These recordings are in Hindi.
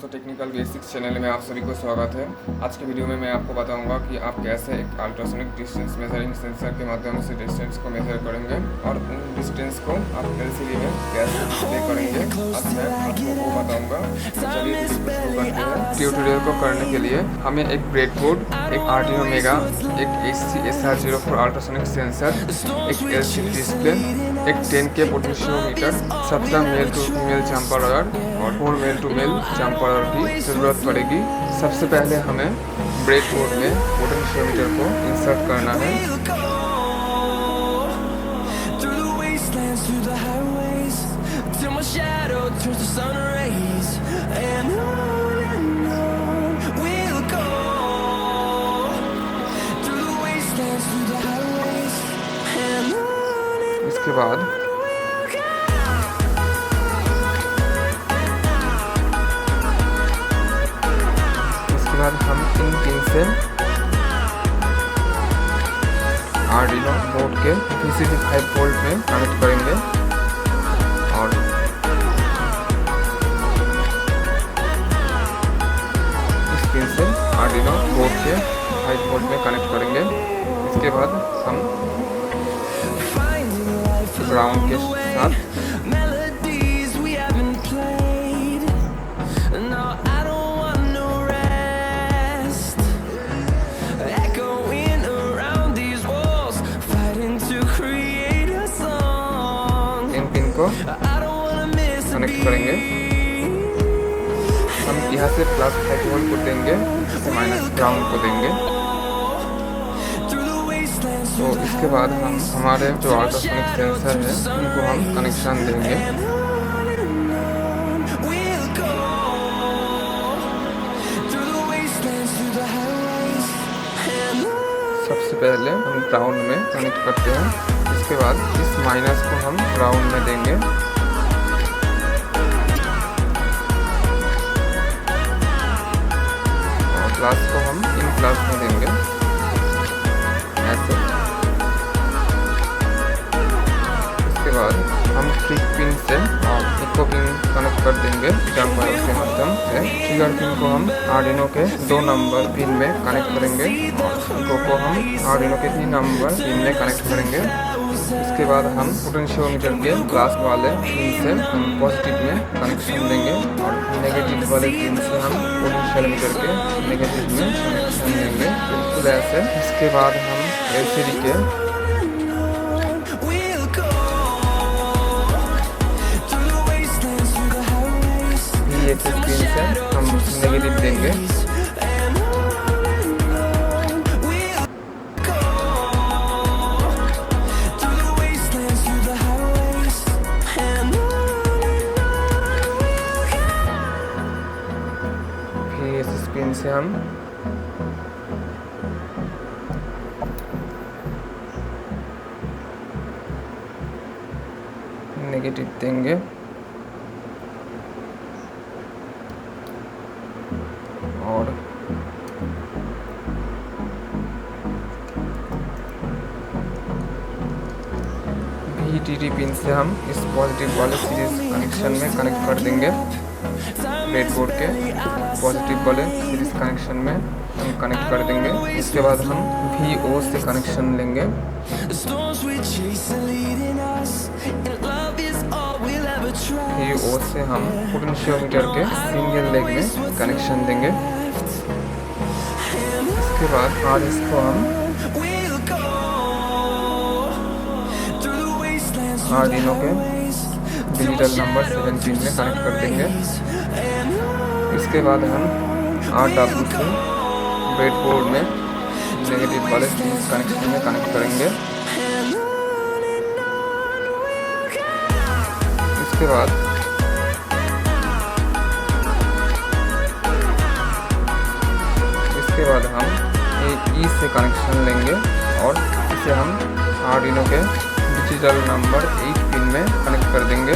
दोस्तों टेक्निकल बेसिक्स चैनल में आप सभी को स्वागत है। आज के वीडियो में मैं आपको बताऊंगा कि आप कैसे एक अल्ट्रासोनिक डिस्टेंस मेजरिंग सेंसर के माध्यम से डिस्टेंस को मेजर करेंगे और उन डिस्टेंस को आप एलसीडी में कैसे डिस्प्ले करेंगे। आज मैं आपको वो बताऊंगा। चलिए ट्यूटोरियल को करने के लिए हमें एक ब्रेडबोर्ड, एक आर्डिनो मेगा, एक SR04 अल्ट्रासोनिक सेंसर, एक एलसीडी डिस्प्ले, एक 10K potentiometer, 17 male to female jumper और 4 मेल टू मेल जंपर की ज़रूरत पड़ेगी। सबसे पहले हमें ब्रेडबोर्ड में पोटेंशियोमीटर को इंसर्ट करना है। इसके बाद हम इन पिन से आर्डिनो बोर्ड के VCC 5 वोल्ट में कनेक्ट करेंगे और इस पिन से आर्डिनो बोर्ड के 5 वोल्ट में कनेक्ट करेंगे। इसके बाद हम ग्राउंड के साथ को कनेक्ट करेंगे। हम यहाँ से प्लस 5 वोल्ट को देंगे, से माइनस ग्राउंड को देंगे। तो इसके बाद हम हमारे जो अल्ट्रासोनिक सेंसर है उनको हम कनेक्शन देंगे। सबसे पहले हम ग्राउंड में कनेक्ट करते हैं। इसके बाद इस माइनस को हम ग्राउंड में देंगे और प्लस को हम इन प्लस में देंगे ऐसे। इसके बाद हम ट्रिगर पिन से और इको पिन कनेक्ट कर देंगे जंपर के माध्यम से। ट्रिगर पिन को हम आर्डिनो के 2 नंबर पिन में कनेक्ट करेंगे और इको को हम आर्डिनो के 3 नंबर पिन में कनेक्ट करेंगे। इसके बाद हम पोटेंशियोमीटर के ग्लास वाले पिन से हम पॉजिटिव में कनेक्शन देंगे और नेगेटिव वाले पिन से हम पोटेंशियोमीटर के नेगेटिव में कनेक्शन देंगे, बिल्कुल ऐसे। इसके बाद हम एलसीडी के पिन से हम नेगेटिव देंगे। पिन से हम नेगेटिव देंगे और VDD पिन से हम इस पॉजिटिव वाले सीरीज कनेक्शन में कनेक्ट कर देंगे। ब्रेडबोर्ड के पॉजिटिव वाले सीरीज कनेक्शन में हम कनेक्ट कर देंगे। इसके बाद हम VO से कनेक्शन लेंगे। VO से हम पोटेंशियोमीटर के सिंगल लेग में कनेक्शन देंगे। इसके बाद RS को हम आर्डिनो के डिजिटल नंबर 17 में कनेक्ट कर देंगे। इसके बाद हम RW से ब्रेडबोर्ड में नेगेटिव वाले सीरीज कनेक्शन में कनेक्ट करेंगे। इसके बाद हम E से कनेक्शन लेंगे और इसे हम आर्डिनो के डिजिटल नंबर 8 पिन में कनेक्ट कर देंगे।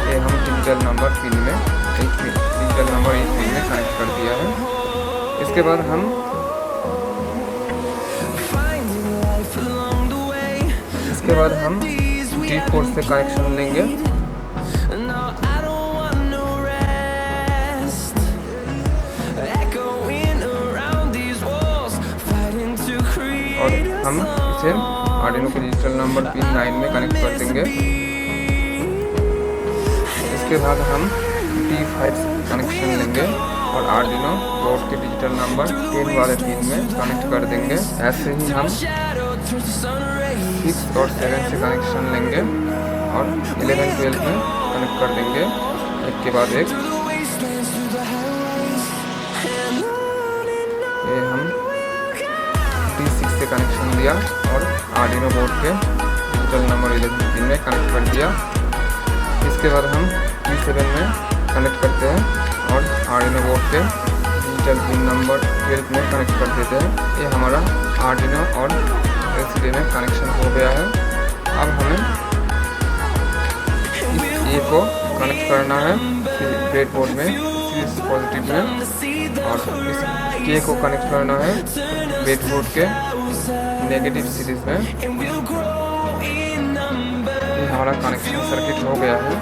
ये हम डिजिटल नंबर पिन में डिजिटल नंबर 8 पिन में कनेक्ट कर दिया है। इसके बाद हम D4 से कनेक्शन लेंगे हम इसे आर्डिनो के डिजिटल नंबर पिन 9 में कनेक्ट कर देंगे। इसके बाद हम T5 कनेक्शन लेंगे और आर्डिनो बोर्ड के डिजिटल नंबर 10 वाले पिन में कनेक्ट कर देंगे। ऐसे ही हम 6 और 7 से कनेक्शन लेंगे और 11, 12 में कनेक्ट कर देंगे एक के बाद एक। ये हम T6 से कनेक्शन दिया और आर्डिनो बोर्ड के डिजिटल नंबर 11 पिन में कनेक्ट कर दिया। इसके बाद हम T7 में कनेक्ट करते हैं और आर्डिनो बोर्ड के डिजिटल पिन नंबर 12 में कनेक्ट कर देते हैं। ये हमारा आर्डिनो और एलसीडी में कनेक्शन हो गया है। अब हमें इस ए को कनेक्ट करना है ब्रेडबोर्ड में सीरीज पॉजिटिव में, और इस के को कनेक्ट करना है ब्रेडबोर्ड के नेगेटिव सीरीज में। ये हमारा कनेक्शन सर्किट हो गया है।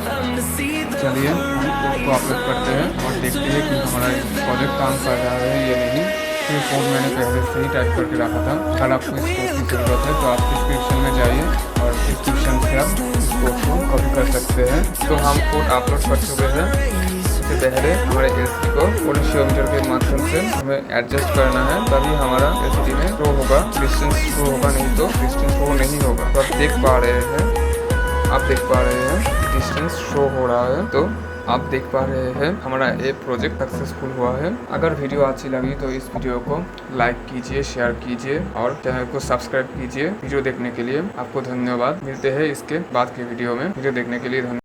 चलिए हम कोड को अपलोड करते हैं और देखते हैं कि हमारा प्रोजेक्ट काम कर रहा है या नहीं। ये कोड मैंने पहले से ही टाइप करके रखा था। अगर आपको इस कोड की ज़रूरत है तो आप डिस्क्रिप्शन में जाइए और डिस्क्रिप्शन से आप इस कोड को कॉपी कर सकते हैं। तो हम कोड अपलोड कर चुके हैं। इससे पहले हमारे एलसीडी को पोटेंशियोमीटर के माध्यम से हमें एडजस्ट करना है, तभी हमारा एलसीडी में शो होगा, डिस्टेंस शो होगा, नहीं तो डिस्टेंस शो नहीं होगा। तो आप देख पा रहे हैं डिस्टेंस शो हो रहा है। तो आप देख पा रहे हैं हमारा ये प्रोजेक्ट सक्सेसफुल हुआ है। अगर वीडियो अच्छी लगी तो इस वीडियो को लाइक कीजिए, शेयर कीजिए और चैनल को सब्सक्राइब कीजिए। वीडियो देखने के लिए आपको धन्यवाद। मिलते हैं इसके बाद के वीडियो में। वीडियो देखने के लिए धन्यवाद।